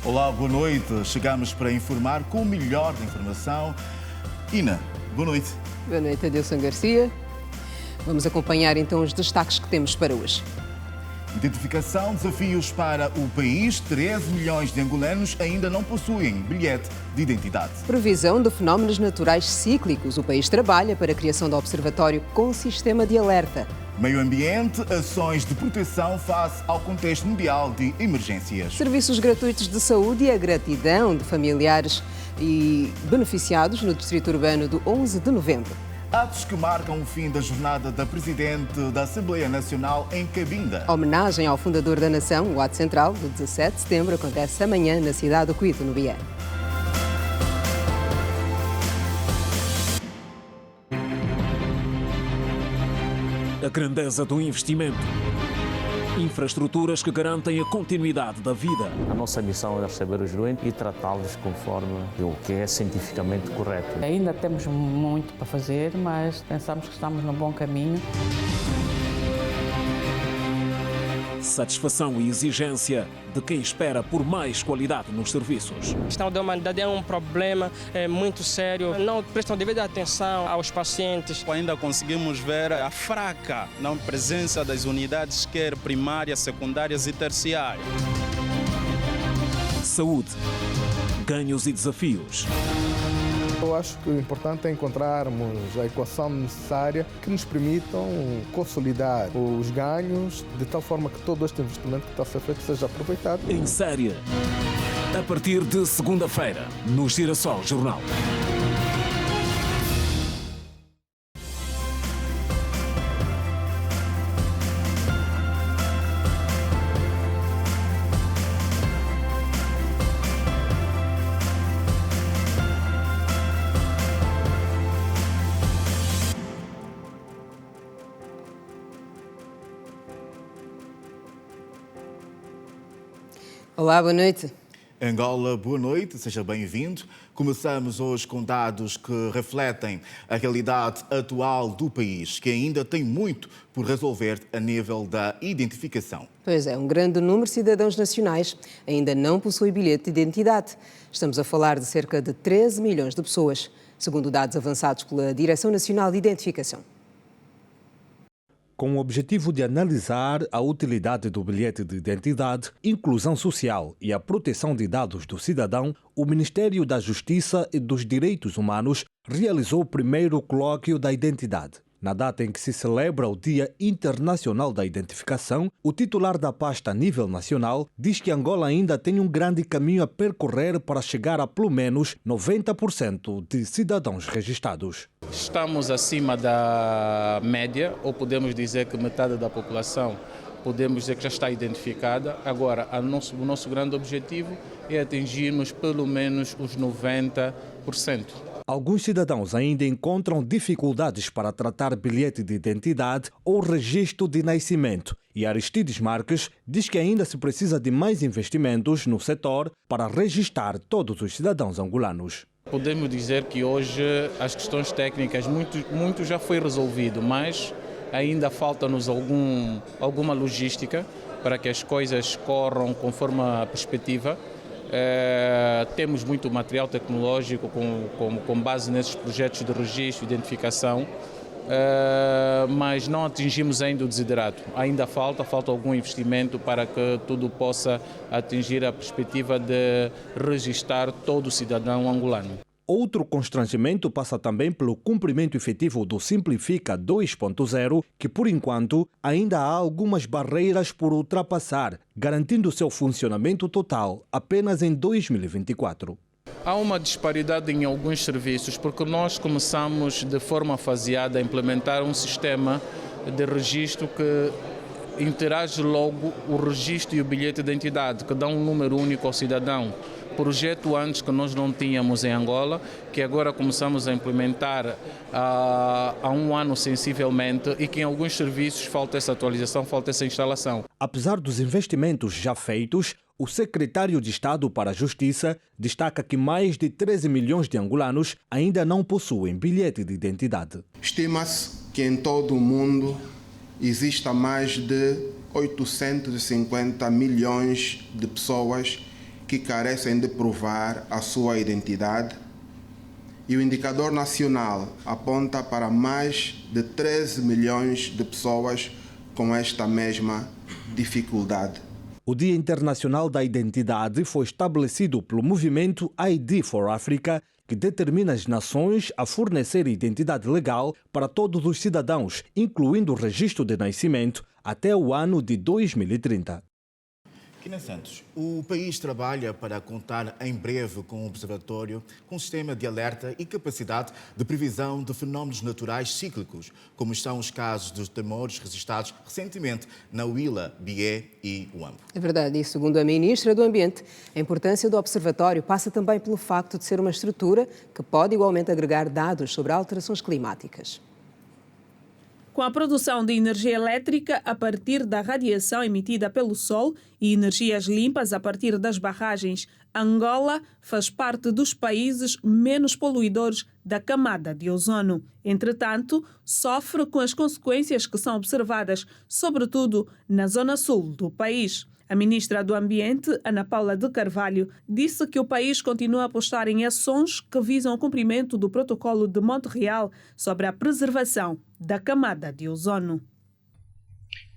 Olá, boa noite. Chegamos para informar com o melhor da informação. Ina, boa noite. Boa noite, Adilson Garcia. Vamos acompanhar então os destaques que temos para hoje. Identificação, desafios para o país. 13 milhões de angolanos ainda não possuem bilhete de identidade. Previsão de fenómenos naturais cíclicos. O país trabalha para a criação de observatório com sistema de alerta. Meio ambiente, ações de proteção face ao contexto mundial de emergências. Serviços gratuitos de saúde e a gratidão de familiares e beneficiados no Distrito Urbano do 11 de novembro. Atos que marcam o fim da jornada da Presidente da Assembleia Nacional em Cabinda. Homenagem ao fundador da nação, o ato central, do 17 de setembro, acontece amanhã na cidade do Cuito, no Bié. A grandeza do investimento. Infraestruturas que garantem a continuidade da vida. A nossa missão é receber os doentes e tratá-los conforme o que é cientificamente correto. Ainda temos muito para fazer, mas pensamos que estamos no bom caminho. Satisfação e exigência de quem espera por mais qualidade nos serviços. A questão da humanidade é um problema muito sério. Não prestam devida atenção aos pacientes. Ainda conseguimos ver a fraca não presença das unidades, quer primárias, secundárias e terciárias. Saúde, ganhos e desafios. Eu acho que o importante é encontrarmos a equação necessária que nos permitam consolidar os ganhos de tal forma que todo este investimento que está a ser feito seja aproveitado. Em série, a partir de segunda-feira, no Girassol Jornal. Olá, boa noite. Angola, boa noite, seja bem-vindo. Começamos hoje com dados que refletem a realidade atual do país, que ainda tem muito por resolver a nível da identificação. Pois é, um grande número de cidadãos nacionais ainda não possui bilhete de identidade. Estamos a falar de cerca de 13 milhões de pessoas, segundo dados avançados pela Direção Nacional de Identificação. Com o objetivo de analisar a utilidade do bilhete de identidade, inclusão social e a proteção de dados do cidadão, o Ministério da Justiça e dos Direitos Humanos realizou o primeiro colóquio da identidade. Na data em que se celebra o Dia Internacional da Identificação, o titular da pasta a nível nacional diz que Angola ainda tem um grande caminho a percorrer para chegar a pelo menos 90% de cidadãos registados. Estamos acima da média, ou podemos dizer que metade da população podemos dizer que já está identificada. Agora, o nosso grande objetivo é atingirmos pelo menos os 90%. Alguns cidadãos ainda encontram dificuldades para tratar bilhete de identidade ou registro de nascimento. E Aristides Marques diz que ainda se precisa de mais investimentos no setor para registrar todos os cidadãos angolanos. Podemos dizer que hoje as questões técnicas, muito já foi resolvido, mas ainda falta-nos alguma logística para que as coisas corram conforme a perspectiva. Temos muito material tecnológico com base nesses projetos de registro e identificação, mas não atingimos ainda o desiderato. Ainda falta algum investimento para que tudo possa atingir a perspectiva de registrar todo o cidadão angolano. Outro constrangimento passa também pelo cumprimento efetivo do Simplifica 2.0, que por enquanto ainda há algumas barreiras por ultrapassar, garantindo seu funcionamento total apenas em 2024. Há uma disparidade em alguns serviços, porque nós começamos de forma faseada a implementar um sistema de registro que interage logo o registro e o bilhete de identidade, que dá um número único ao cidadão. Projeto antes que nós não tínhamos em Angola, que agora começamos a implementar há um ano sensivelmente e que em alguns serviços falta essa atualização, falta essa instalação. Apesar dos investimentos já feitos, o secretário de Estado para a Justiça destaca que mais de 13 milhões de angolanos ainda não possuem bilhete de identidade. Estima-se que em todo o mundo exista mais de 850 milhões de pessoas que carecem de provar a sua identidade, e o indicador nacional aponta para mais de 13 milhões de pessoas com esta mesma dificuldade. O Dia Internacional da Identidade foi estabelecido pelo movimento ID for Africa, que determina as nações a fornecer identidade legal para todos os cidadãos, incluindo o registro de nascimento, até o ano de 2030. Kina Santos, o país trabalha para contar em breve com um observatório com sistema de alerta e capacidade de previsão de fenómenos naturais cíclicos, como estão os casos dos temores registrados recentemente na Huila, Bié e Huambo. É verdade, e segundo a Ministra do Ambiente, a importância do observatório passa também pelo facto de ser uma estrutura que pode igualmente agregar dados sobre alterações climáticas. Com a produção de energia elétrica a partir da radiação emitida pelo Sol e energias limpas a partir das barragens, Angola faz parte dos países menos poluidores da camada de ozono. Entretanto, sofre com as consequências que são observadas, sobretudo na zona sul do país. A ministra do Ambiente, Ana Paula de Carvalho, disse que o país continua a apostar em ações que visam o cumprimento do Protocolo de Montreal sobre a preservação da camada de ozono.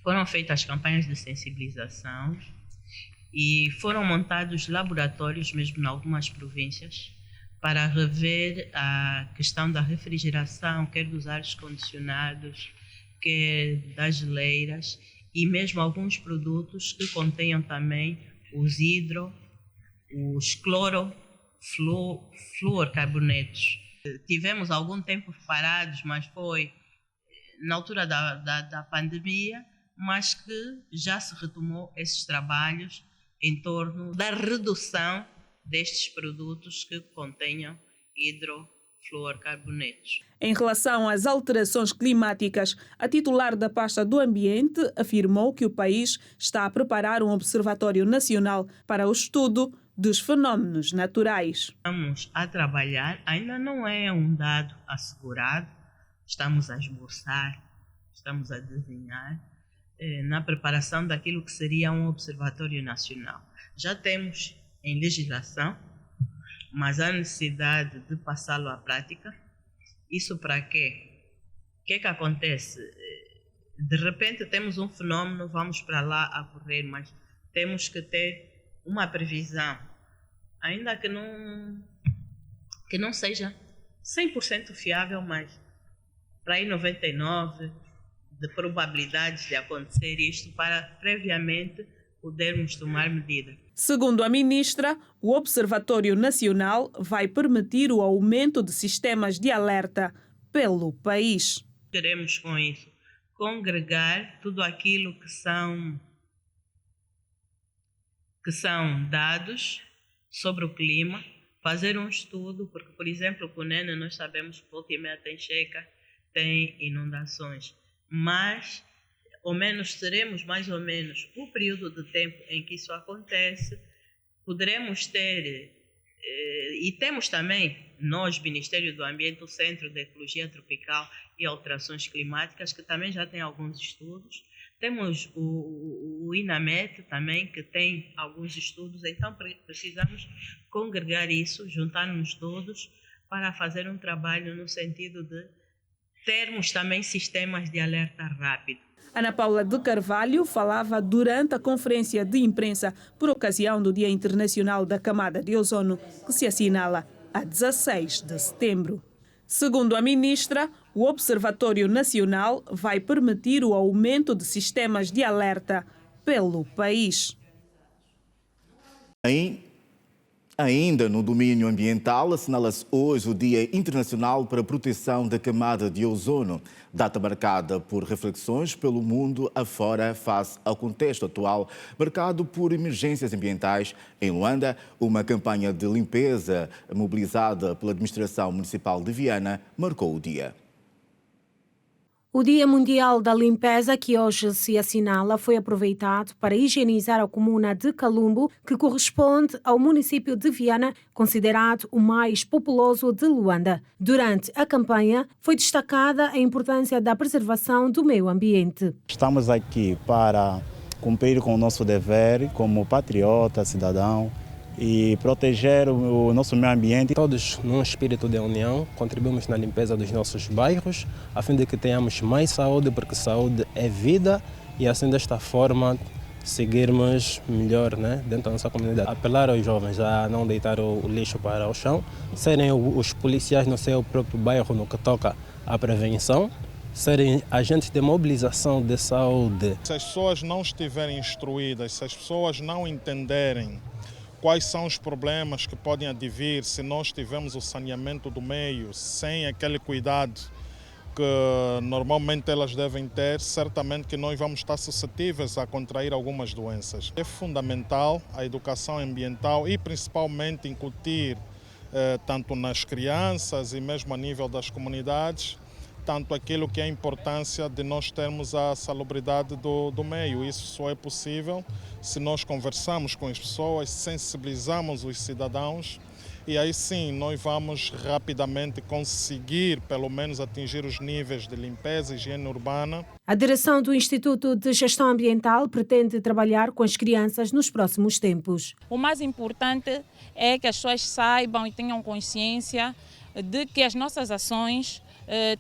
Foram feitas campanhas de sensibilização e foram montados laboratórios, mesmo em algumas províncias, para rever a questão da refrigeração, quer dos ares condicionados, quer das geleiras, e mesmo alguns produtos que contenham também os clorofluorcarbonetos. Tivemos algum tempo parados, mas foi na altura da pandemia, mas que já se retomou esses trabalhos em torno da redução destes produtos que contenham hidrofluorcarbonetos. Em relação às alterações climáticas, a titular da pasta do Ambiente afirmou que o país está a preparar um observatório nacional para o estudo dos fenómenos naturais. Estamos a trabalhar, ainda não é um dado assegurado, estamos a esboçar, estamos a desenhar na preparação daquilo que seria um observatório nacional. Já temos em legislação, mas há necessidade de passá-lo à prática. Isso para quê? O que é que acontece? De repente temos um fenômeno, vamos para lá a correr, mas temos que ter uma previsão, ainda que não seja 100% fiável, mas para aí 99% de probabilidades de acontecer isto, para previamente podermos tomar medidas. Segundo a ministra, o Observatório Nacional vai permitir o aumento de sistemas de alerta pelo país. Queremos com isso congregar tudo aquilo que são dados sobre o clima, fazer um estudo, porque, por exemplo, com o Nene nós sabemos que volta e meia tem seca, tem inundações, mas ou menos teremos mais ou menos o período de tempo em que isso acontece. Poderemos ter, e temos também, nós, Ministério do Ambiente, o Centro de Ecologia Tropical e Alterações Climáticas, que também já tem alguns estudos. Temos o INAMET também, que tem alguns estudos. Então, precisamos congregar isso, juntar-nos todos para fazer um trabalho no sentido de termos também sistemas de alerta rápido. Ana Paula de Carvalho falava durante a conferência de imprensa por ocasião do Dia Internacional da Camada de Ozono, que se assinala a 16 de setembro. Segundo a ministra, o Observatório Nacional vai permitir o aumento de sistemas de alerta pelo país. Ainda no domínio ambiental, assinala-se hoje o Dia Internacional para a Proteção da Camada de Ozono, data marcada por reflexões pelo mundo afora face ao contexto atual, marcado por emergências ambientais. Em Luanda, uma campanha de limpeza mobilizada pela Administração Municipal de Viana marcou o dia. O Dia Mundial da Limpeza, que hoje se assinala, foi aproveitado para higienizar a comuna de Calumbo, que corresponde ao município de Viana, considerado o mais populoso de Luanda. Durante a campanha, foi destacada a importância da preservação do meio ambiente. Estamos aqui para cumprir com o nosso dever como patriota, cidadão, e proteger o nosso meio ambiente. Todos, num espírito de união, contribuímos na limpeza dos nossos bairros, a fim de que tenhamos mais saúde, porque saúde é vida, e assim desta forma seguirmos melhor, né, dentro da nossa comunidade. Apelar aos jovens a não deitar o lixo para o chão, serem os policiais no seu próprio bairro no que toca à prevenção, serem agentes de mobilização de saúde. Se as pessoas não estiverem instruídas, se as pessoas não entenderem quais são os problemas que podem advir se nós tivermos o saneamento do meio sem aquele cuidado que normalmente elas devem ter, certamente que nós vamos estar suscetíveis a contrair algumas doenças. É fundamental a educação ambiental e principalmente incutir, tanto nas crianças e mesmo a nível das comunidades, tanto aquilo que é a importância de nós termos a salubridade do meio. Isso só é possível se nós conversamos com as pessoas, sensibilizamos os cidadãos, e aí sim nós vamos rapidamente conseguir pelo menos atingir os níveis de limpeza e higiene urbana. A direção do Instituto de Gestão Ambiental pretende trabalhar com as crianças nos próximos tempos. O mais importante é que as pessoas saibam e tenham consciência de que as nossas ações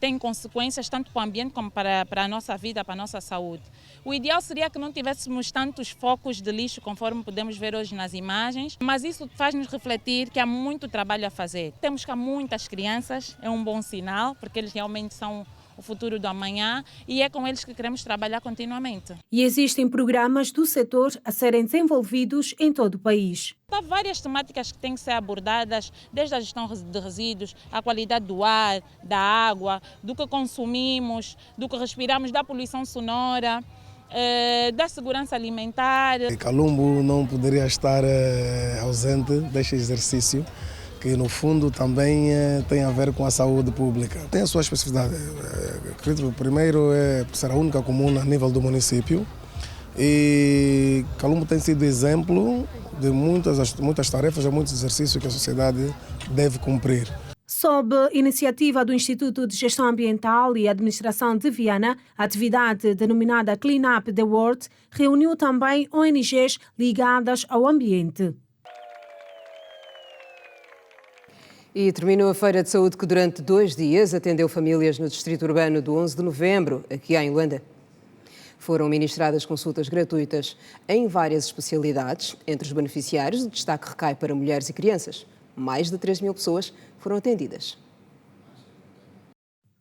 têm consequências tanto para o ambiente como para a nossa vida, para a nossa saúde. O ideal seria que não tivéssemos tantos focos de lixo conforme podemos ver hoje nas imagens, mas isso faz-nos refletir que há muito trabalho a fazer. Temos cá muitas crianças, é um bom sinal, porque eles realmente são o futuro do amanhã e é com eles que queremos trabalhar continuamente. E existem programas do setor a serem desenvolvidos em todo o país. Há várias temáticas que têm que ser abordadas, desde a gestão de resíduos, a qualidade do ar, da água, do que consumimos, do que respiramos, da poluição sonora, da segurança alimentar. Calumbo não poderia estar ausente deste exercício, que no fundo também tem a ver com a saúde pública. Tem a sua especificidade. Acredito que primeiro é ser a única comuna a nível do município, e Calumbo tem sido exemplo de muitas tarefas e muitos exercícios que a sociedade deve cumprir. Sob iniciativa do Instituto de Gestão Ambiental e Administração de Viana, a atividade denominada Clean Up the World reuniu também ONGs ligadas ao ambiente. E terminou a Feira de Saúde, que durante 2 dias atendeu famílias no Distrito Urbano do 11 de Novembro, aqui em Luanda. Foram ministradas consultas gratuitas em várias especialidades. Entre os beneficiários, o destaque recai para mulheres e crianças. Mais de 3.000 pessoas foram atendidas.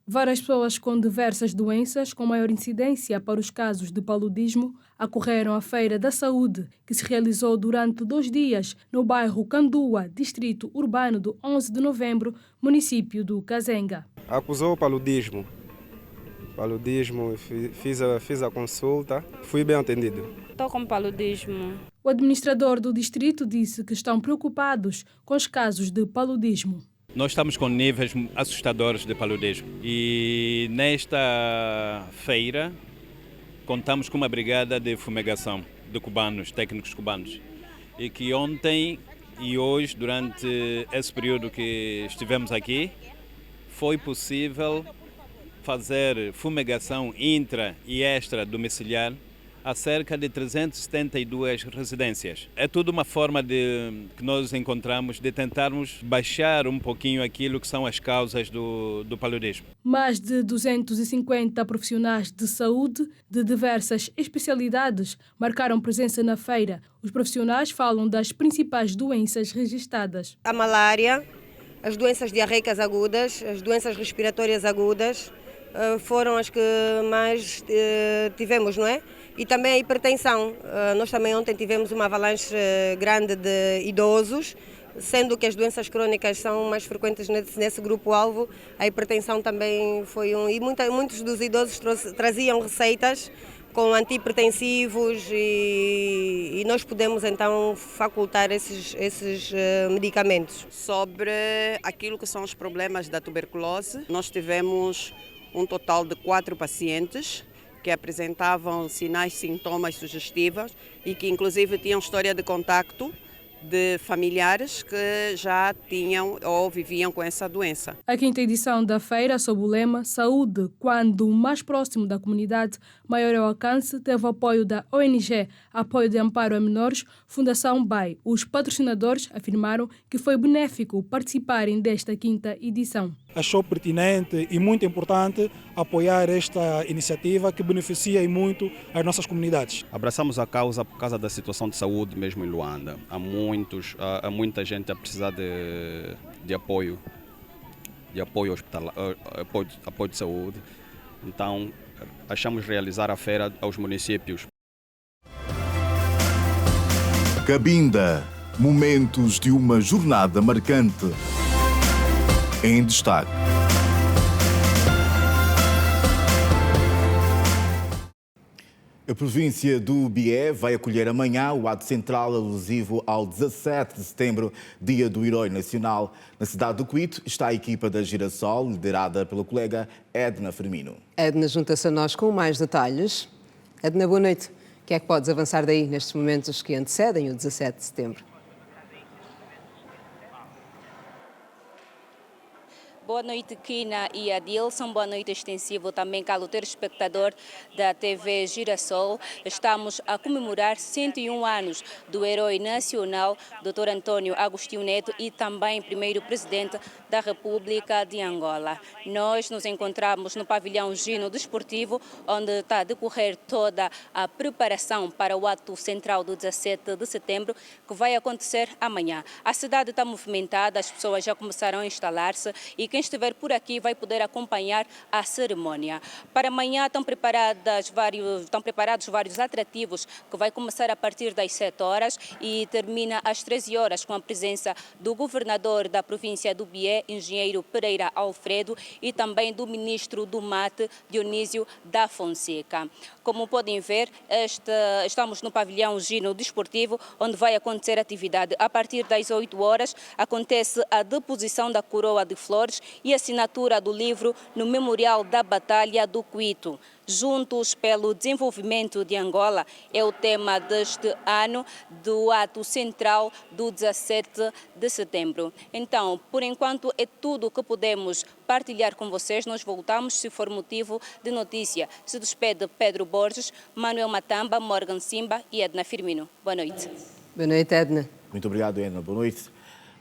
Várias pessoas com diversas doenças, com maior incidência para os casos de paludismo, acorreram à Feira da Saúde, que se realizou durante 2 dias no bairro Candua, distrito urbano do 11 de novembro, município do Kazenga. Acusou o paludismo. Fiz a consulta, fui bem atendido. Estou com paludismo. O administrador do distrito disse que estão preocupados com os casos de paludismo. Nós estamos com níveis assustadores de paludismo e nesta feira contamos com uma brigada de fumigação de cubanos, técnicos cubanos, e que ontem e hoje, durante esse período que estivemos aqui, foi possível fazer fumigação intra e extra domiciliar a cerca de 372 residências. É tudo uma forma que nós encontramos de tentarmos baixar um pouquinho aquilo que são as causas do paludismo. Mais de 250 profissionais de saúde de diversas especialidades marcaram presença na feira. Os profissionais falam das principais doenças registadas. A malária, as doenças diarreicas agudas, as doenças respiratórias agudas foram as que mais tivemos, não é? E também a hipertensão. Nós também ontem tivemos uma avalanche grande de idosos, sendo que as doenças crónicas são mais frequentes nesse grupo-alvo. A hipertensão também foi e muitos dos idosos traziam receitas com antihipertensivos e nós podemos então facultar esses medicamentos. Sobre aquilo que são os problemas da tuberculose, nós tivemos um total de 4 pacientes que apresentavam sinais, sintomas sugestivos e que inclusive tinham história de contacto de familiares que já tinham ou viviam com essa doença. A 5ª edição da feira, sob o lema Saúde, quando mais próximo da comunidade, maior é o alcance, teve o apoio da ONG Apoio de Amparo a Menores, Fundação BAI. Os patrocinadores afirmaram que foi benéfico participarem desta 5ª edição. Achou pertinente e muito importante apoiar esta iniciativa que beneficia muito as nossas comunidades. Abraçamos a causa por causa da situação de saúde mesmo em Luanda. Há muita gente a precisar de apoio hospitalar, apoio de saúde. Então, achamos realizar a feira aos municípios. Cabinda, momentos de uma jornada marcante. Em destaque. A província do Bié vai acolher amanhã o ato central alusivo ao 17 de setembro, Dia do Herói Nacional. Na cidade do Cuito está a equipa da Girassol, liderada pelo colega Edna Firmino. Edna junta-se a nós com mais detalhes. Edna, boa noite. O que é que podes avançar daí nestes momentos que antecedem o 17 de setembro? Boa noite, Kina e Adilson. Boa noite extensivo também, caro telespectador da TV Girassol. Estamos a comemorar 101 anos do herói nacional, Dr. Antônio Agostinho Neto, e também primeiro presidente da República de Angola. Nós nos encontramos no pavilhão Gino Desportivo, onde está a decorrer toda a preparação para o ato central do 17 de setembro, que vai acontecer amanhã. A cidade está movimentada, as pessoas já começaram a instalar-se e quem estiver por aqui vai poder acompanhar a cerimônia. Para amanhã estão preparados vários atrativos que vai começar a partir das 7 horas e termina às 13 horas com a presença do governador da província do Bié, engenheiro Pereira Alfredo, e também do ministro do Mate, Dionísio da Fonseca. Como podem ver, estamos no pavilhão Gino Desportivo, onde vai acontecer a atividade. A partir das 8 horas acontece a deposição da coroa de flores e assinatura do livro no Memorial da Batalha do Cuito. Juntos pelo Desenvolvimento de Angola é o tema deste ano do ato central do 17 de setembro. Então, por enquanto é tudo o que podemos partilhar com vocês. Nós voltamos se for motivo de notícia. Se despede Pedro Borges, Manuel Matamba, Morgan Simba e Edna Firmino. Boa noite. Boa noite, Edna. Muito obrigado, Edna. Boa noite.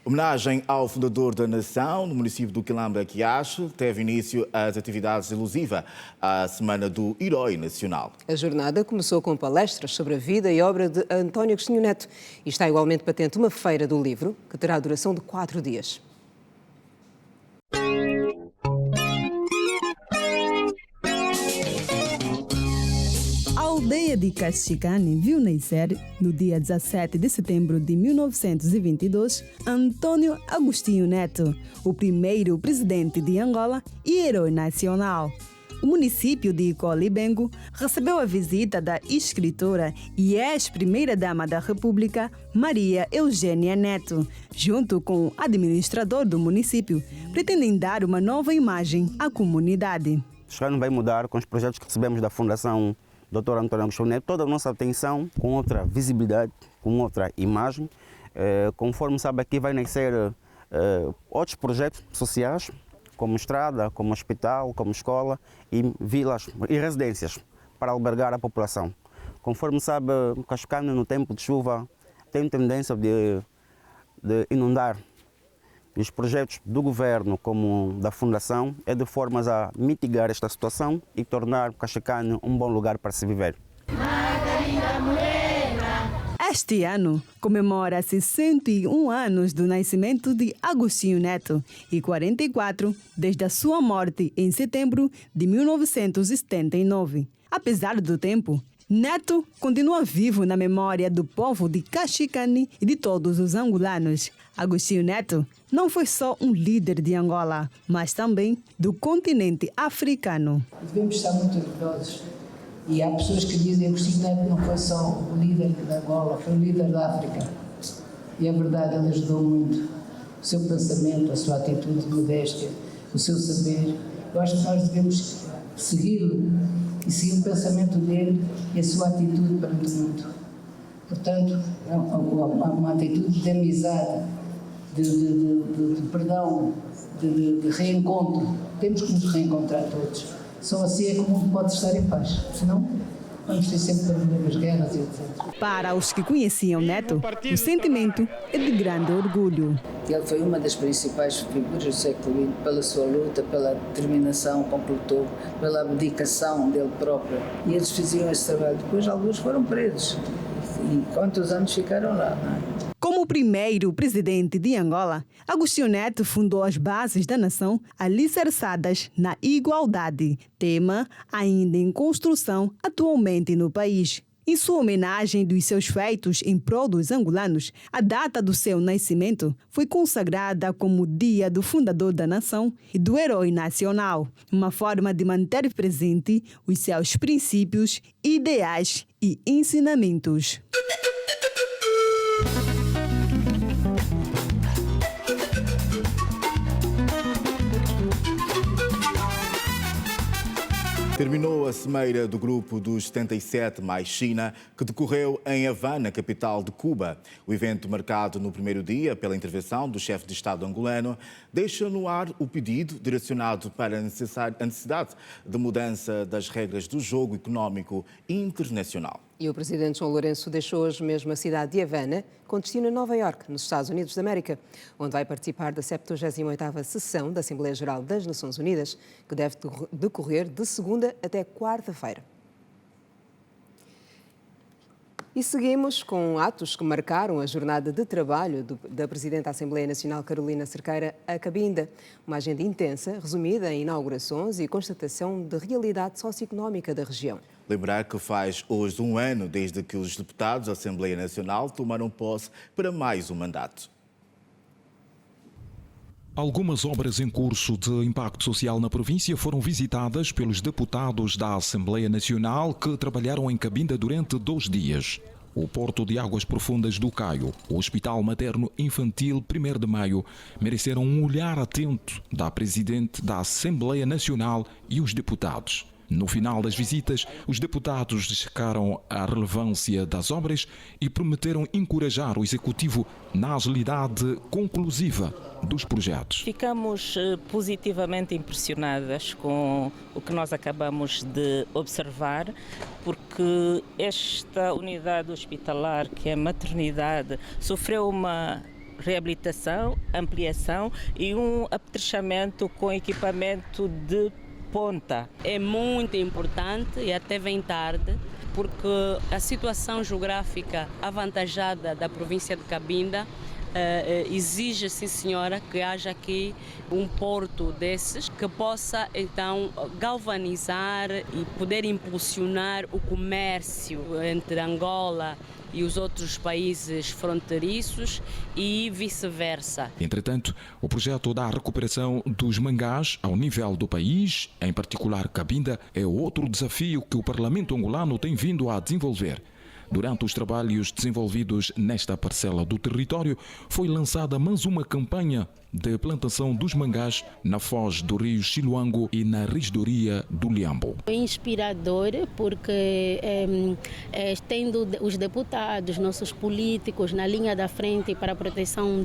Homenagem ao fundador da nação, no município do Quilamba Quiacho, teve início as atividades alusivas à Semana do Herói Nacional. A jornada começou com palestras sobre a vida e obra de António Agostinho Neto e está igualmente patente uma feira do livro, que terá a duração de 4 dias. A aldeia de Caxicane viu nascer, no dia 17 de setembro de 1922, Antônio Agostinho Neto, o primeiro presidente de Angola e herói nacional. O município de Colibengo recebeu a visita da escritora e ex-primeira-dama da República, Maria Eugênia Neto. Junto com o administrador do município, pretendem dar uma nova imagem à comunidade. Este ano vai mudar com os projetos que recebemos da Fundação Dr. Antônio Agostinho Neto, toda a nossa atenção com outra visibilidade, com outra imagem. Conforme sabe, aqui vai nascer outros projetos sociais, como estrada, como hospital, como escola e vilas e residências para albergar a população. Conforme sabe, Caxicane no tempo de chuva tem tendência de inundar. E os projetos do governo como da Fundação é de formas a mitigar esta situação e tornar Caxicane um bom lugar para se viver. Este ano comemora-se 101 anos do nascimento de Agostinho Neto e 44 desde a sua morte em setembro de 1979. Apesar do tempo, Neto continua vivo na memória do povo de Caxicane e de todos os angolanos. Agostinho Neto não foi só um líder de Angola, mas também do continente africano. Devemos estar muito orgulhosos. E há pessoas que dizem que Agostinho Neto não foi só o líder da Angola, foi o líder da África. E é verdade, ele ajudou muito. O seu pensamento, a sua atitude de modéstia, o seu saber. Eu acho que nós devemos segui-lo e seguir o pensamento dele e a sua atitude perante o mundo. Portanto, é uma atitude de amizade, de perdão, de reencontro. Temos que nos reencontrar todos. Só assim é que o mundo pode estar em paz. Senão, vamos ter sempre problemas, guerras e etc. Para os que conheciam Neto, o sentimento é de grande orgulho. Ele foi uma das principais figuras do século XX pela sua luta, pela determinação que completou, pela abdicação dele próprio. E eles faziam esse trabalho. Depois, alguns foram presos. E quantos anos ficaram lá, não é? Como o primeiro presidente de Angola, Agostinho Neto fundou as bases da nação alicerçadas na igualdade, tema ainda em construção atualmente no país. Em sua homenagem dos seus feitos em prol dos angolanos, a data do seu nascimento foi consagrada como Dia do Fundador da Nação e do Herói Nacional, uma forma de manter presente os seus princípios, ideais e ensinamentos. Terminou a cimeira do Grupo dos 77 mais China, que decorreu em Havana, capital de Cuba. O evento, marcado no primeiro dia pela intervenção do chefe de Estado angolano, deixa no ar o pedido direcionado para a necessidade de mudança das regras do jogo económico internacional. E o presidente João Lourenço deixou hoje mesmo a cidade de Havana, com destino a Nova Iorque, nos Estados Unidos da América, onde vai participar da 78ª sessão da Assembleia Geral das Nações Unidas, que deve decorrer de segunda até quarta-feira. E seguimos com atos que marcaram a jornada de trabalho da Presidente da Assembleia Nacional, Carolina Cerqueira, a Cabinda. Uma agenda intensa, resumida em inaugurações e constatação da realidade socioeconómica da região. Lembrar que faz hoje um ano desde que os deputados da Assembleia Nacional tomaram posse para mais um mandato. Algumas obras em curso de impacto social na província foram visitadas pelos deputados da Assembleia Nacional que trabalharam em Cabinda durante 2 dias. O Porto de Águas Profundas do Caio, o Hospital Materno Infantil 1º de Maio mereceram um olhar atento da Presidente da Assembleia Nacional e os deputados. No final das visitas, os deputados destacaram a relevância das obras e prometeram encorajar o Executivo na agilidade conclusiva dos projetos. Ficamos positivamente impressionadas com o que nós acabamos de observar, porque esta unidade hospitalar, que é a maternidade, sofreu uma reabilitação, ampliação e um apetrechamento com equipamento de ponta. É muito importante e até vem tarde, porque a situação geográfica avantajada da província de Cabinda exige, sim senhora, que haja aqui um porto desses que possa então galvanizar e poder impulsionar o comércio entre Angola e os outros países fronteiriços e vice-versa. Entretanto, o projeto da recuperação dos mangás ao nível do país, em particular Cabinda, é outro desafio que o Parlamento angolano tem vindo a desenvolver. Durante os trabalhos desenvolvidos nesta parcela do território, foi lançada mais uma campanha de plantação dos mangás na foz do rio Chiluango e na regidoria do Liambo. É inspirador porque tendo os deputados, nossos políticos na linha da frente para a proteção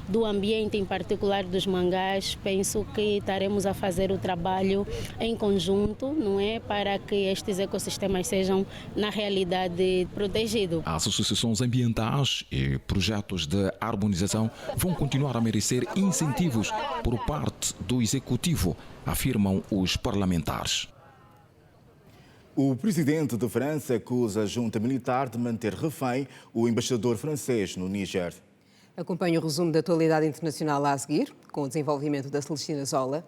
do ambiente, em particular dos mangás, penso que estaremos a fazer o trabalho em conjunto, não é, para que estes ecossistemas sejam na realidade protegidos. As associações ambientais e projetos de harmonização vão continuar a merecer incentivos por parte do Executivo, afirmam os parlamentares. O presidente de França acusa a junta militar de manter refém o embaixador francês no Níger. Acompanhe o resumo da atualidade internacional a seguir, com o desenvolvimento da Celestina Zola.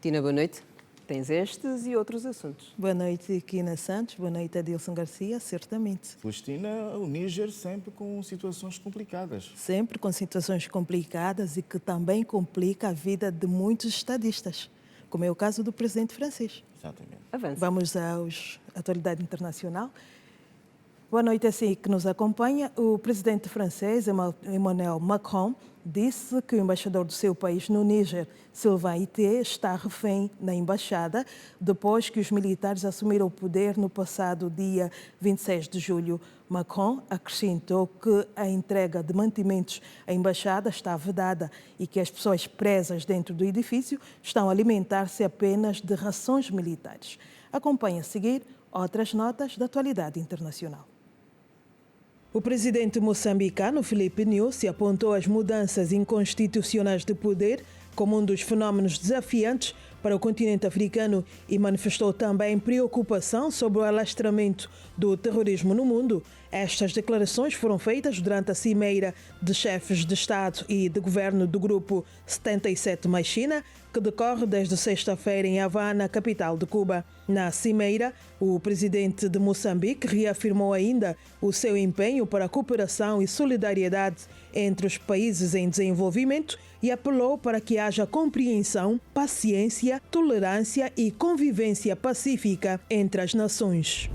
Tina, boa noite. Tens estes e outros assuntos. Boa noite, Kina Santos. Boa noite, Adilson Garcia. Certamente. Celestina, o Níger sempre com situações complicadas. Sempre com situações complicadas e que também complica a vida de muitos estadistas, como é o caso do presidente francês. Exatamente. Avance. Vamos à atualidade internacional. Boa noite, assim que nos acompanha. O presidente francês, Emmanuel Macron, disse que o embaixador do seu país no Níger, Sylvain Ité, está refém na embaixada depois que os militares assumiram o poder no passado dia 26 de julho. Macron acrescentou que a entrega de mantimentos à embaixada está vedada e que as pessoas presas dentro do edifício estão a alimentar-se apenas de rações militares. Acompanhe a seguir outras notas da atualidade internacional. O presidente moçambicano Filipe Nyusi apontou as mudanças inconstitucionais de poder como um dos fenómenos desafiantes para o continente africano e manifestou também preocupação sobre o alastramento do terrorismo no mundo. Estas declarações foram feitas durante a cimeira de chefes de Estado e de governo do Grupo 77 mais China, que decorre desde sexta-feira em Havana, capital de Cuba. Na cimeira, o presidente de Moçambique reafirmou ainda o seu empenho para a cooperação e solidariedade entre os países em desenvolvimento e apelou para que haja compreensão, paciência, tolerância e convivência pacífica entre as nações.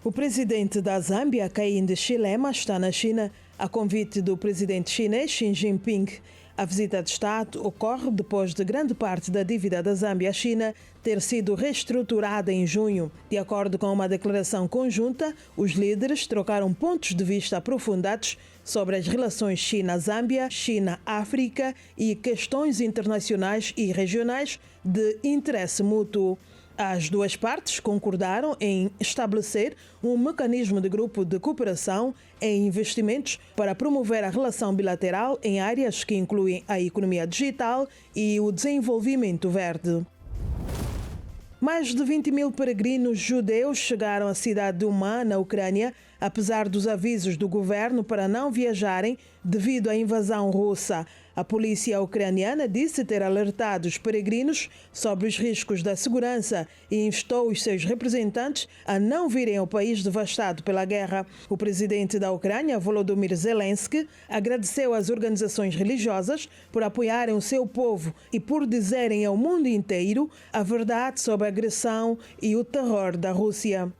O presidente da Zâmbia, Hakainde Hichilema, está na China a convite do presidente chinês Xi Jinping. A visita de Estado ocorre depois de grande parte da dívida da Zâmbia à China ter sido reestruturada em junho. De acordo com uma declaração conjunta, os líderes trocaram pontos de vista aprofundados sobre as relações China-Zâmbia, China-África e questões internacionais e regionais de interesse mútuo. As duas partes concordaram em estabelecer um mecanismo de grupo de cooperação em investimentos para promover a relação bilateral em áreas que incluem a economia digital e o desenvolvimento verde. Mais de 20 mil peregrinos judeus chegaram à cidade de Uman, na Ucrânia, apesar dos avisos do governo para não viajarem devido à invasão russa. A polícia ucraniana disse ter alertado os peregrinos sobre os riscos da segurança e instou os seus representantes a não virem ao país devastado pela guerra. O presidente da Ucrânia, Volodymyr Zelensky, agradeceu às organizações religiosas por apoiarem o seu povo e por dizerem ao mundo inteiro a verdade sobre a agressão e o terror da Rússia.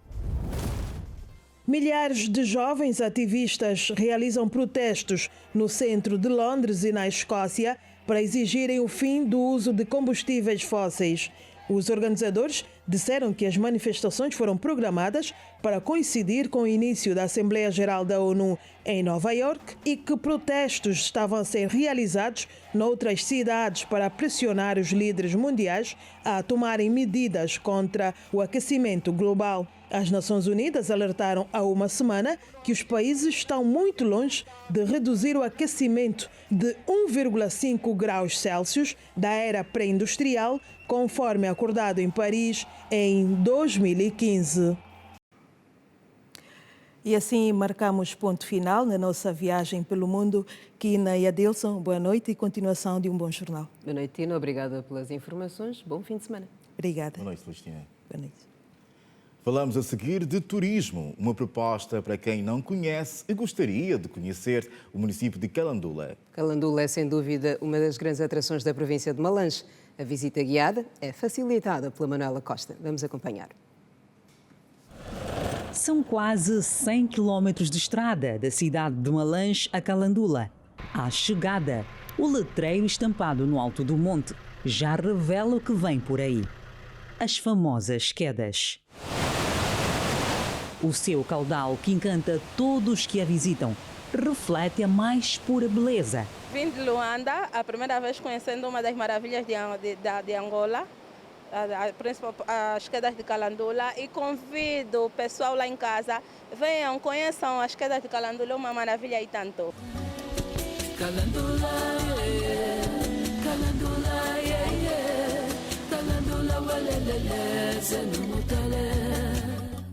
Milhares de jovens ativistas realizam protestos no centro de Londres e na Escócia para exigirem o fim do uso de combustíveis fósseis. Os organizadores disseram que as manifestações foram programadas para coincidir com o início da Assembleia Geral da ONU em Nova Iorque e que protestos estavam a ser realizados noutras cidades para pressionar os líderes mundiais a tomarem medidas contra o aquecimento global. As Nações Unidas alertaram há uma semana que os países estão muito longe de reduzir o aquecimento de 1,5 graus Celsius da era pré-industrial, conforme acordado em Paris em 2015. E assim marcamos ponto final na nossa viagem pelo mundo. Kina e Adilson, boa noite e continuação de um bom jornal. Boa noite, Tina. Obrigada pelas informações. Bom fim de semana. Obrigada. Boa noite, Celestina. Boa noite. Falamos a seguir de turismo, uma proposta para quem não conhece e gostaria de conhecer o município de Calandula. Calandula é, sem dúvida, uma das grandes atrações da província de Malange. A visita guiada é facilitada pela Manuela Costa. Vamos acompanhar. São quase 100 quilómetros de estrada da cidade de Malange a Calandula. À chegada, o letreiro estampado no alto do monte já revela o que vem por aí. As famosas quedas. O seu caudal, que encanta todos que a visitam, reflete a mais pura beleza. Vim de Luanda, a primeira vez conhecendo uma das maravilhas de Angola, as quedas de Calandula, e convido o pessoal lá em casa, venham, conheçam as quedas de Calandula, é uma maravilha e tanto. Calandula, yeah. Calandula, yeah, yeah. Calandula,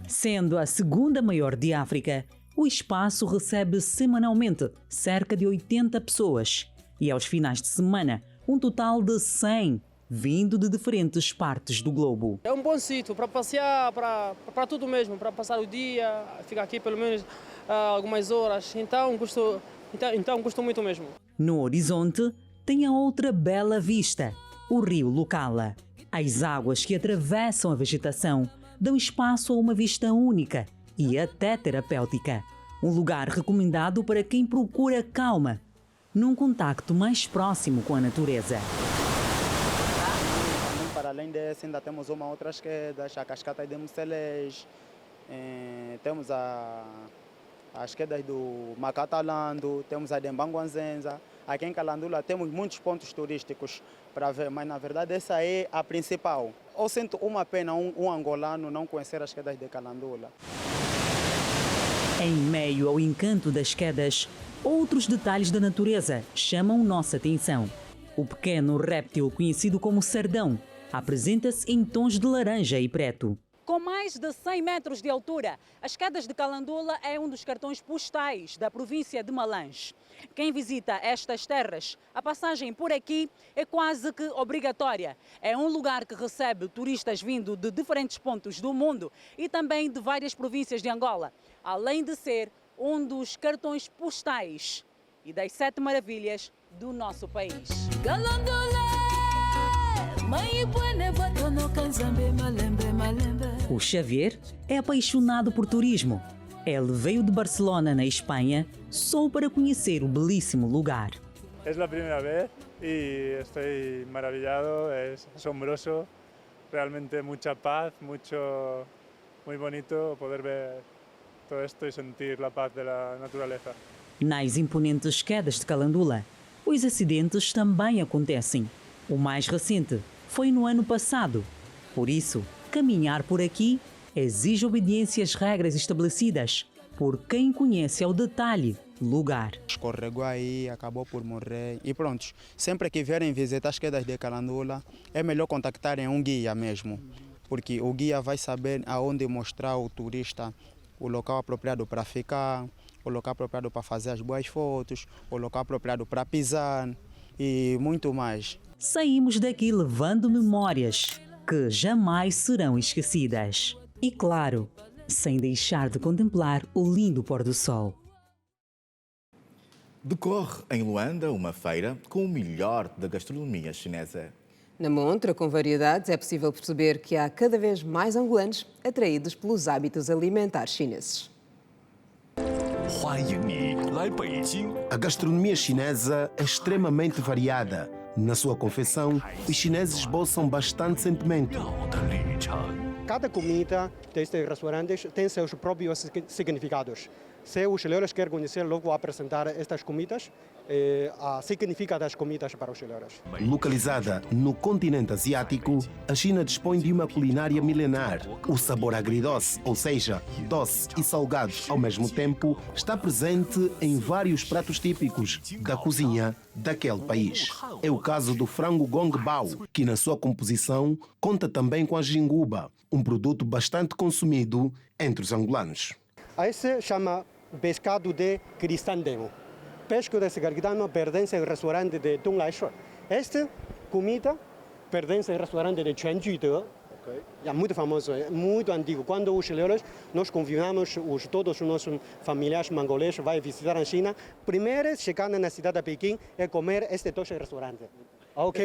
Sendo a segunda maior de África, o espaço recebe semanalmente cerca de 80 pessoas e aos finais de semana um total de 100, vindo de diferentes partes do globo. É um bom sítio para passear, para tudo mesmo, para passar o dia, ficar aqui pelo menos algumas horas, então gosto muito mesmo. No horizonte tem a outra bela vista, o rio Lucala. As águas que atravessam a vegetação dão espaço a uma vista única e até terapêutica. Um lugar recomendado para quem procura calma, num contacto mais próximo com a natureza. Para além dessa, ainda temos uma outras quedas, a cascata de Muceles, temos as quedas do Macatalando, temos a de Mbanguanzenza. Aqui em Calandula temos muitos pontos turísticos para ver, mas na verdade essa é a principal. Eu sinto uma pena um angolano não conhecer as quedas de Calandula. Em meio ao encanto das quedas, outros detalhes da natureza chamam nossa atenção. O pequeno réptil conhecido como sardão apresenta-se em tons de laranja e preto. Com mais de 100 metros de altura, as quedas de Calandula é um dos cartões postais da província de Malange. Quem visita estas terras, a passagem por aqui é quase que obrigatória. É um lugar que recebe turistas vindo de diferentes pontos do mundo e também de várias províncias de Angola, além de ser um dos cartões postais e das 7 maravilhas do nosso país. O Xavier é apaixonado por turismo. Ele veio de Barcelona, na Espanha, só para conhecer o belíssimo lugar. É a primeira vez e estou maravilhado, é asombroso, realmente muita paz, muito bonito poder ver todo isto e sentir a paz da natureza. Nas imponentes quedas de Calandula, os acidentes também acontecem. O mais recente foi no ano passado. Por isso, caminhar por aqui exige obediência às regras estabelecidas por quem conhece ao detalhe o lugar. Escorregou aí, acabou por morrer e pronto. Sempre que vierem visitar as quedas de Calandula, é melhor contactarem um guia mesmo, porque o guia vai saber aonde mostrar ao turista o local apropriado para ficar, o local apropriado para fazer as boas fotos, o local apropriado para pisar e muito mais. Saímos daqui levando memórias que jamais serão esquecidas. E claro, sem deixar de contemplar o lindo pôr do sol. Decorre em Luanda uma feira com o melhor da gastronomia chinesa. Na montra, com variedades, é possível perceber que há cada vez mais angolanos atraídos pelos hábitos alimentares chineses. A gastronomia chinesa é extremamente variada. Na sua confecção, os chineses esboçam bastante sentimento. Cada comida destes restaurantes tem seus próprios significados. Se os chilenos querem conhecer, logo apresentar estas comidas, a significado das comidas para os chilenos. Localizada no continente asiático, a China dispõe de uma culinária milenar. O sabor agridoce, ou seja, doce e salgado ao mesmo tempo, está presente em vários pratos típicos da cozinha daquele país. É o caso do frango gong bao, que na sua composição conta também com a jinguba, um produto bastante consumido entre os angolanos. Esse chama pescado de cristandemo. Pesco de cristandemo pertence ao restaurante de Dong Lai Shui. Esta comida pertence ao restaurante de Quan Ju De. É muito famoso, é muito antigo. Quando os chilenos, nós convidamos todos os nossos familiares mangoleses vai visitar a China, primeiro chegando na cidade de Pequim é comer este restaurante.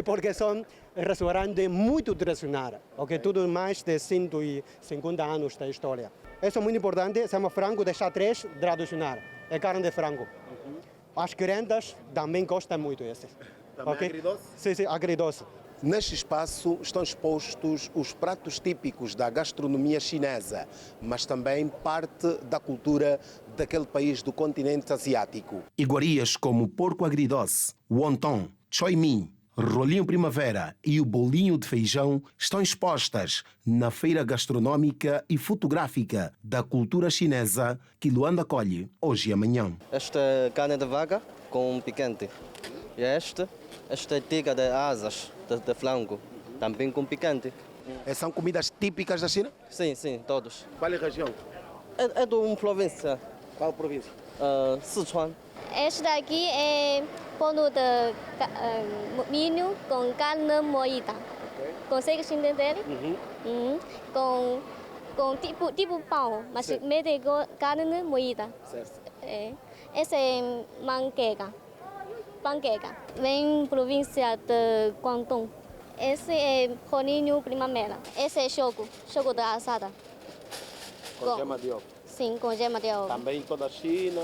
Porque são restaurantes muito tradicionais, tudo mais de 150 anos da história. Isso é muito importante, se chama frango de xadrez tradicional, é carne de frango. As crianças também gostam muito desse. Também agridoce? Sim, agridoce. Neste espaço estão expostos os pratos típicos da gastronomia chinesa, mas também parte da cultura daquele país do continente asiático. Iguarias como porco agridoce, wonton, choi mein, rolinho primavera e o bolinho de feijão estão expostas na feira gastronómica e fotográfica da cultura chinesa que Luanda acolhe hoje e amanhã. Esta é carne de vaca com picante. E esta é tiga de asas de frango, também com picante. São comidas típicas da China? Sim, todos. Qual é a região? É de uma província. Qual província? Sichuan. Este daqui é pão de milho com carne moída. Consegue entender? Com tipo pão, mas mede carne moída. Essa é panqueca. Vem província de Guangdong. Esse é rolinho primavera. Esse é choco de assada. Com gema de ovo. Sim, com gema de ouro. Também toda a China?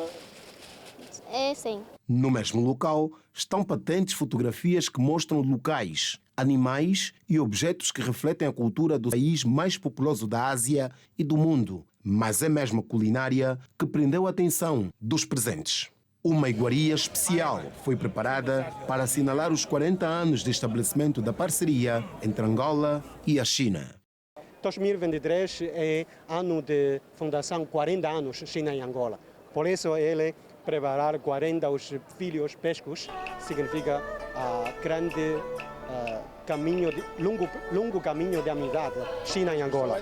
É, sim. No mesmo local estão patentes fotografias que mostram locais, animais e objetos que refletem a cultura do país mais populoso da Ásia e do mundo. Mas é mesmo a culinária que prendeu a atenção dos presentes. Uma iguaria especial foi preparada para assinalar os 40 anos de estabelecimento da parceria entre Angola e a China. 2023 é ano de fundação 40 anos China e Angola. Por isso ele preparar 40 os filhos pescos significa grande caminho, longo caminho de amizade China e Angola.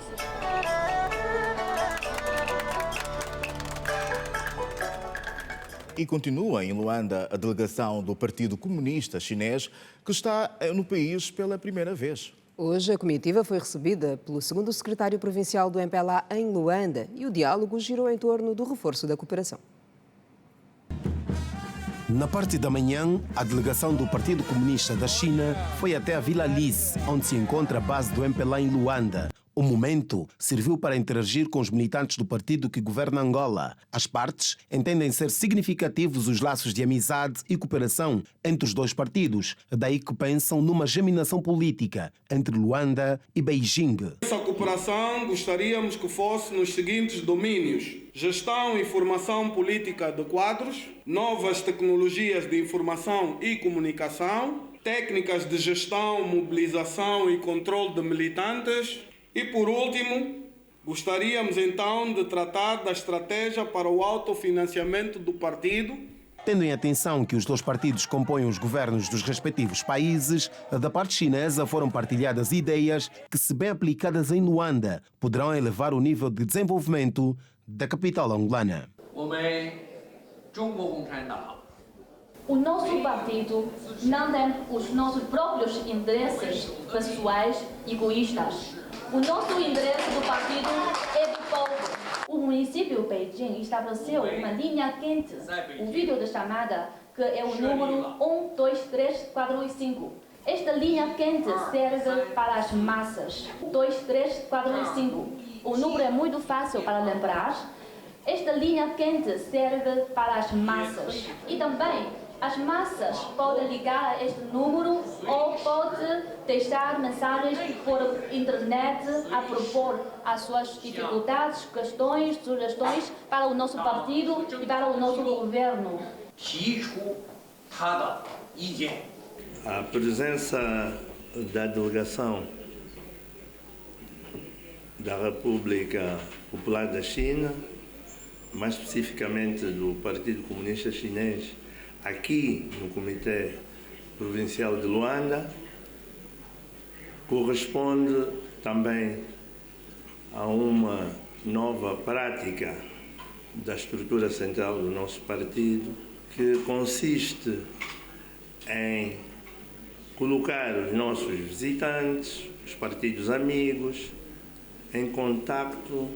E continua em Luanda a delegação do Partido Comunista Chinês, que está no país pela primeira vez. Hoje a comitiva foi recebida pelo segundo secretário provincial do MPLA em Luanda e o diálogo girou em torno do reforço da cooperação. Na parte da manhã, a delegação do Partido Comunista da China foi até a Vila Liz, onde se encontra a base do MPLA em Luanda. O momento serviu para interagir com os militantes do partido que governa Angola. As partes entendem ser significativos os laços de amizade e cooperação entre os dois partidos, daí que pensam numa geminação política entre Luanda e Beijing. Essa cooperação gostaríamos que fosse nos seguintes domínios: gestão e formação política de quadros, novas tecnologias de informação e comunicação, técnicas de gestão, mobilização e controle de militantes. E, por último, gostaríamos então de tratar da estratégia para o autofinanciamento do partido. Tendo em atenção que os dois partidos compõem os governos dos respectivos países, da parte chinesa foram partilhadas ideias que, se bem aplicadas em Luanda, poderão elevar o nível de desenvolvimento da capital angolana. O nosso partido não tem os nossos próprios interesses pessoais e egoístas. O nosso interesse do partido é do povo. O município de Beijing estabeleceu uma linha quente, o vídeo de chamada, que é o número 1, 2, 3, 4 e 5. Esta linha quente serve para as massas. 2, 3, 4 e 5. O número é muito fácil para lembrar. Esta linha quente serve para as massas. E também as massas podem ligar a este número ou podem deixar mensagens por internet a propor as suas dificuldades, questões, sugestões para o nosso partido e para o nosso governo. A presença da delegação da República Popular da China, mais especificamente do Partido Comunista Chinês, aqui no Comitê Provincial de Luanda, corresponde também a uma nova prática da estrutura central do nosso partido, que consiste em colocar os nossos visitantes, os partidos amigos, em contacto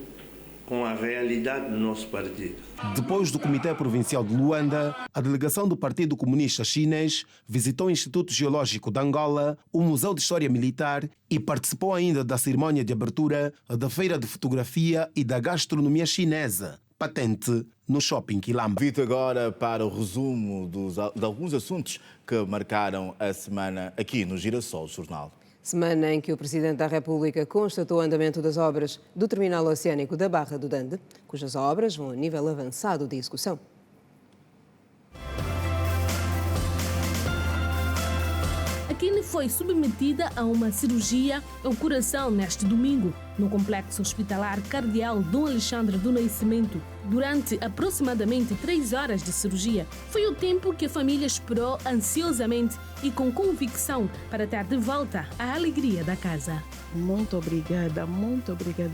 com a realidade do nosso partido. Depois do Comitê Provincial de Luanda, a delegação do Partido Comunista Chinês visitou o Instituto Geológico de Angola, o Museu de História Militar e participou ainda da cerimónia de abertura da Feira de Fotografia e da Gastronomia Chinesa, patente no Shopping Quilamba. Vito agora para o resumo de alguns assuntos que marcaram a semana aqui no Girassol Jornal. Semana em que o Presidente da República constatou o andamento das obras do Terminal Oceânico da Barra do Dande, cujas obras vão a nível avançado de execução. Aquile foi submetida a uma cirurgia ao coração neste domingo, no Complexo Hospitalar Cardeal Dom Alexandre do Nascimento. Durante aproximadamente 3 horas de cirurgia, foi o tempo que a família esperou ansiosamente e com convicção para ter de volta a alegria da casa. Muito obrigada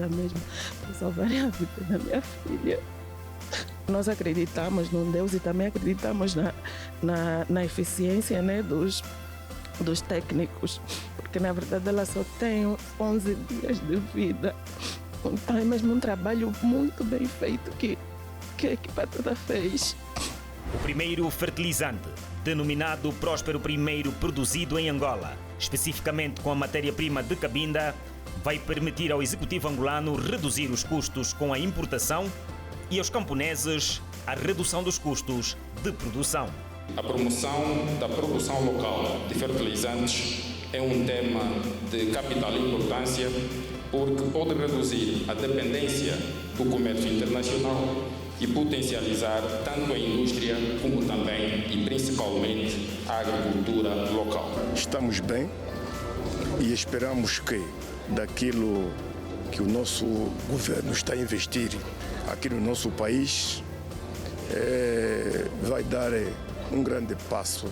mesmo por salvar a vida da minha filha. Nós acreditamos num Deus e também acreditamos na eficiência, né, dos técnicos, porque na verdade ela só tem 11 dias de vida. Então é mesmo um trabalho muito bem feito que a equipa toda fez. O primeiro fertilizante, denominado Próspero I, produzido em Angola, especificamente com a matéria-prima de Cabinda, vai permitir ao executivo angolano reduzir os custos com a importação e aos camponeses a redução dos custos de produção. A promoção da produção local de fertilizantes é um tema de capital importância porque pode reduzir a dependência do comércio internacional e potencializar tanto a indústria como também e principalmente a agricultura local. Estamos bem e esperamos que daquilo que o nosso governo está a investir aqui no nosso país vai dar um grande passo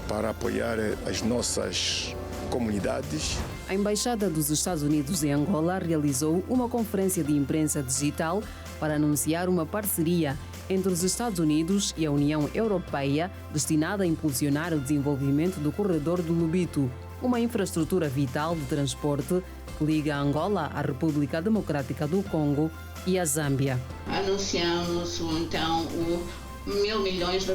para apoiar as nossas comunidades. A Embaixada dos Estados Unidos em Angola realizou uma conferência de imprensa digital para anunciar uma parceria entre os Estados Unidos e a União Europeia destinada a impulsionar o desenvolvimento do corredor do Lobito, uma infraestrutura vital de transporte que liga a Angola à República Democrática do Congo e a Zâmbia. Anunciamos então o $1.000 milhões de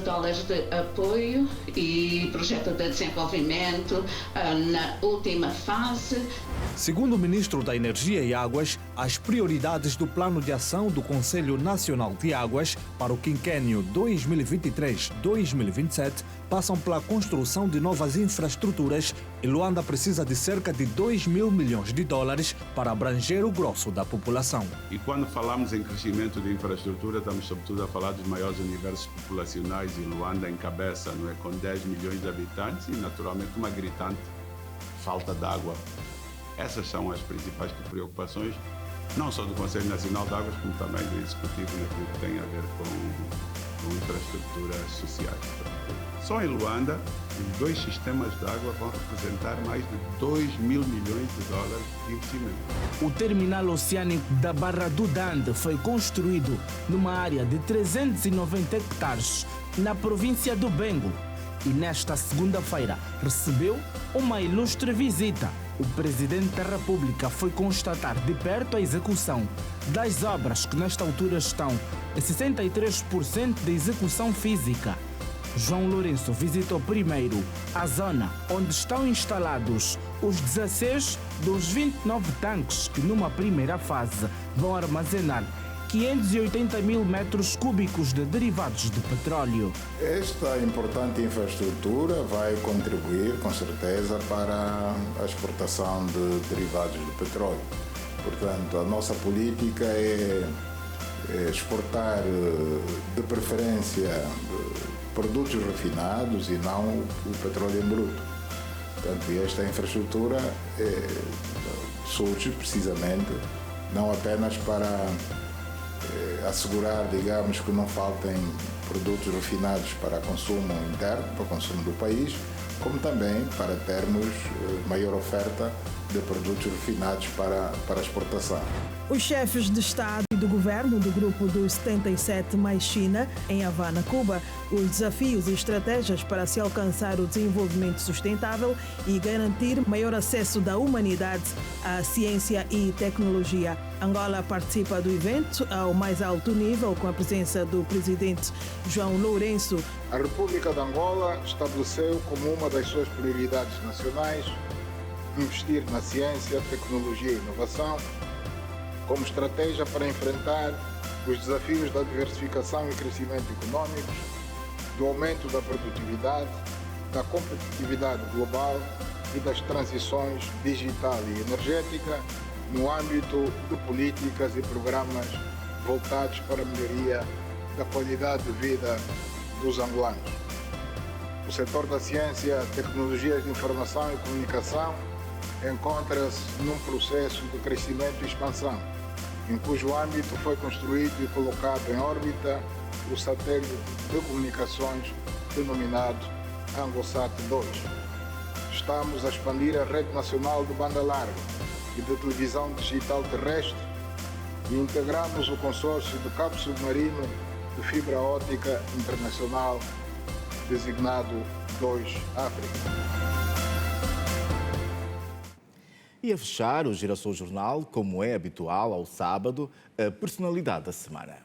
apoio e projeto de desenvolvimento na última fase. Segundo o ministro da Energia e Águas, as prioridades do Plano de Ação do Conselho Nacional de Águas para o quinquênio 2023-2027 passam pela construção de novas infraestruturas e Luanda precisa de cerca de $2.000 milhões para abranger o grosso da população. E quando falamos em crescimento de infraestrutura, estamos sobretudo a falar dos maiores universos populacionais e Luanda encabeça, não é, com 10 milhões de habitantes e naturalmente uma gritante falta de água. Essas são as principais preocupações, não só do Conselho Nacional de Águas, como também do Executivo naquilo que tem a ver com infraestruturas sociais. Só em Luanda, os 2 sistemas de água vão representar mais de $2.000 milhões de investimento. O terminal oceânico da Barra do Dande foi construído numa área de 390 hectares na província do Bengo e nesta segunda-feira recebeu uma ilustre visita. O Presidente da República foi constatar de perto a execução das obras que nesta altura estão em 63% de execução física. João Lourenço visitou primeiro a zona onde estão instalados os 16 dos 29 tanques que numa primeira fase vão armazenar 580 mil metros cúbicos de derivados de petróleo. Esta importante infraestrutura vai contribuir, com certeza, para a exportação de derivados de petróleo. Portanto, a nossa política é exportar, de preferência, produtos refinados e não o petróleo em bruto. Portanto, esta infraestrutura surge precisamente não apenas para assegurar, digamos, que não faltem produtos refinados para consumo interno, para consumo do país, como também para termos maior oferta de produtos refinados para exportação. Os chefes de Estado e do Governo do Grupo dos 77 mais China, em Havana, Cuba, os desafios e estratégias para se alcançar o desenvolvimento sustentável e garantir maior acesso da humanidade à ciência e tecnologia. Angola participa do evento ao mais alto nível com a presença do presidente João Lourenço. A República de Angola estabeleceu como uma das suas prioridades nacionais investir na ciência, tecnologia e inovação como estratégia para enfrentar os desafios da diversificação e crescimento econômicos, do aumento da produtividade, da competitividade global e das transições digital e energética no âmbito de políticas e programas voltados para a melhoria da qualidade de vida dos angolanos. O setor da ciência, tecnologias de informação e comunicação encontra-se num processo de crescimento e expansão, em cujo âmbito foi construído e colocado em órbita o satélite de comunicações denominado ANGOSAT 2. Estamos a expandir a rede nacional de banda larga e de televisão digital terrestre e integramos o consórcio de cabo submarino de fibra óptica internacional designado 2 África. E a fechar o Girassol Jornal, como é habitual ao sábado, a personalidade da semana.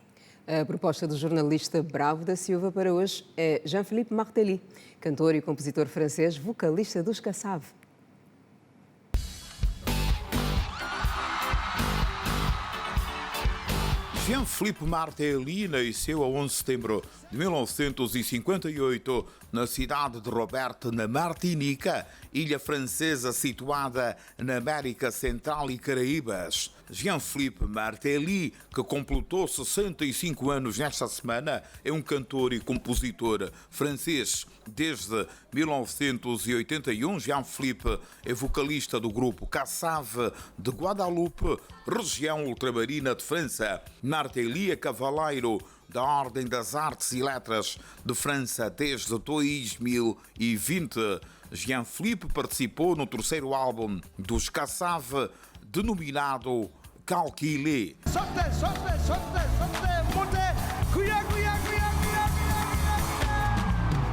A proposta do jornalista Bravo da Silva para hoje é Jean-Philippe Martelly, cantor e compositor francês, vocalista dos Kassav. Jean-Philippe Martelly nasceu a 11 de setembro de 1958 na cidade de Robert, na Martinica, ilha francesa situada na América Central e Caraíbas. Jean-Philippe Martelly, que completou 65 anos nesta semana, é um cantor e compositor francês. Desde 1981, Jean-Philippe é vocalista do grupo Cassave de Guadalupe, região ultramarina de França. Martelly é cavaleiro da Ordem das Artes e Letras de França desde 2020. Jean-Philippe participou no terceiro álbum dos Cassave, denominado Calquilé.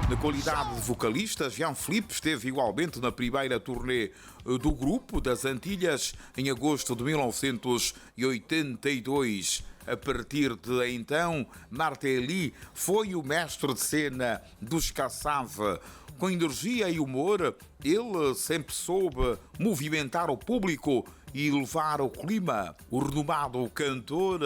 Na qualidade de vocalista, Jean-Philippe esteve igualmente na primeira turnê do grupo das Antilhas em agosto de 1982. A partir de então, Martelly foi o mestre de cena dos Cassave. Com energia e humor, ele sempre soube movimentar o público e elevar o clima. O renomado cantor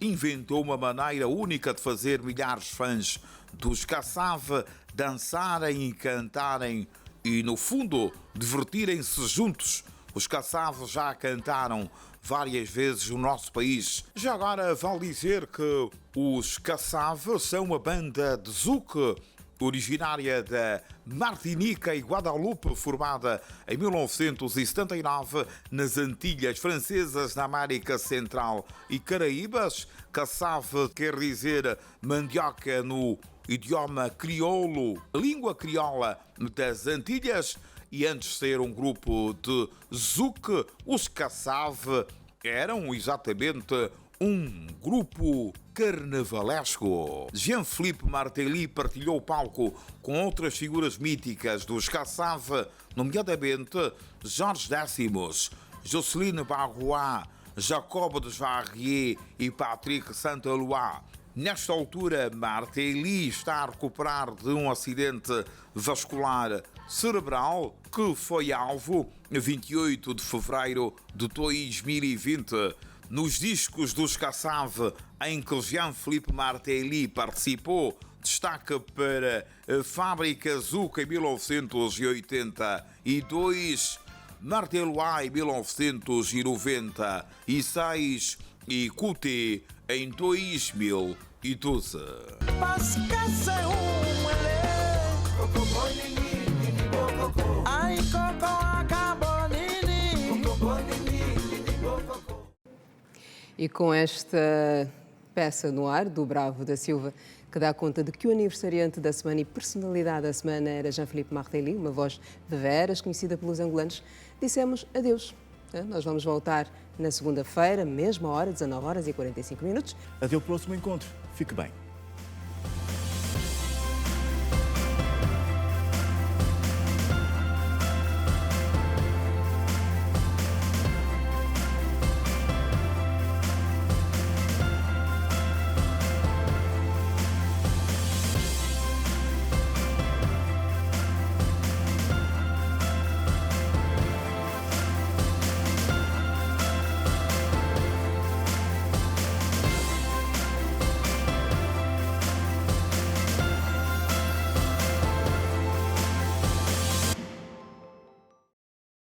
inventou uma maneira única de fazer milhares de fãs dos Cassave dançarem e cantarem e, no fundo, divertirem-se juntos. Os Cassave já cantaram várias vezes no nosso país. Já agora vale dizer que os Cassave são uma banda de zouk originária da Martinica e Guadalupe, formada em 1979 nas Antilhas Francesas, na América Central e Caraíbas. Cassave quer dizer mandioca no idioma crioulo, língua crioula das Antilhas, e antes de ser um grupo de zouk, os Cassave eram exatamente um grupo carnavalesco. Jean-Philippe Martelly partilhou o palco com outras figuras míticas dos Cassave, nomeadamente Georges Décimos, Jocelyne Barrois, Jacob de Jarrier e Patrick Saint-Éloi. Nesta altura, Martelly está a recuperar de um acidente vascular cerebral que foi alvo 28 de fevereiro de 2020. Nos discos dos Cassave, em que Jean-Philippe Martelly participou, destaca para a Fábrica Zouk em 1982, Martelly em 1996 e Couté em 2012. E com esta peça no ar do Bravo da Silva, que dá conta de que o aniversariante da semana e personalidade da semana era Jean-Philippe Martelly, uma voz de veras conhecida pelos angolanos, dissemos adeus. Nós vamos voltar na segunda-feira, mesma hora, 19h45. Até o próximo encontro. Fique bem.